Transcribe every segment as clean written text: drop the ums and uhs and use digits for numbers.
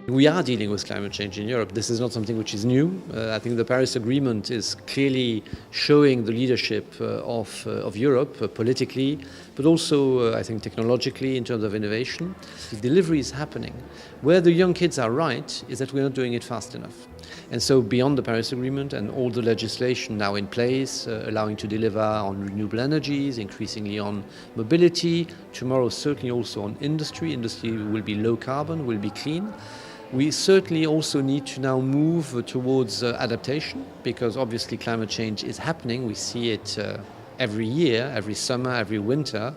We are dealing with climate change in Europe. This is not something which is new. I think the Paris Agreement is clearly showing the leadership of Europe politically, but also I think technologically in terms of innovation. The delivery is happening. Where the young kids are right is that we're not doing it fast enough. And so beyond the Paris Agreement and all the legislation now in place, allowing to deliver on renewable energies, increasingly on mobility, tomorrow certainly also on industry. Industry will be low carbon, will be clean. We certainly also need to now move towards adaptation, because obviously climate change is happening. We see it every year, every summer, every winter.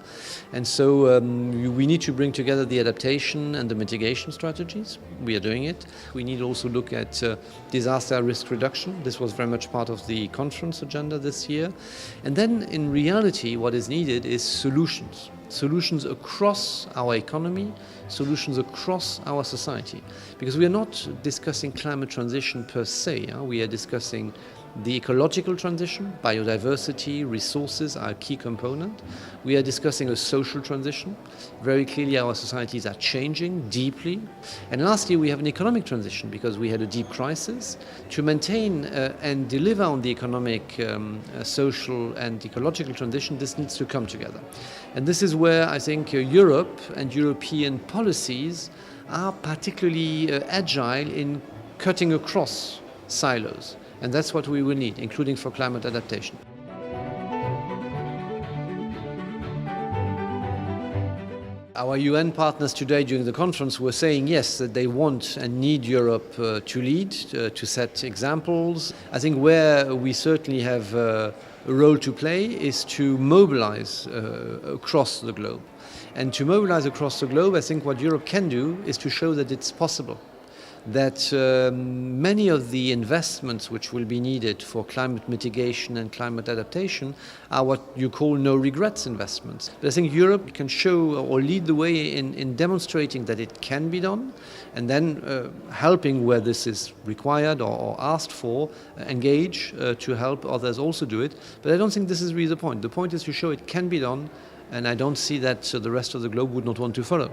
And so we need to bring together the adaptation and the mitigation strategies. We are doing it. We need to also look at disaster risk reduction. This was very much part of the conference agenda this year. And then in reality, what is needed is solutions. Solutions across our economy, solutions across our society. Because we are not discussing climate transition per se. We are discussing the ecological transition. Biodiversity, resources are a key component. We are discussing a social transition. Very clearly our societies are changing deeply. And lastly, we have an economic transition, because we had a deep crisis. To maintain and deliver on the economic, social and ecological transition, this needs to come together. And this is where I think Europe and European policies are particularly agile in cutting across silos. And that's what we will need, including for climate adaptation. Our UN partners today during the conference were saying yes, that they want and need Europe to lead, to set examples. I think where we certainly have a role to play is to mobilize across the globe. And to mobilize across the globe, I think what Europe can do is to show that it's possible. That many of the investments which will be needed for climate mitigation and climate adaptation are what you call no regrets investments. But I think Europe can show or lead the way in demonstrating that it can be done, and then helping where this is required or asked for, engage to help others also do it. But I don't think this is really the point. The point is to show it can be done, and I don't see that the rest of the globe would not want to follow.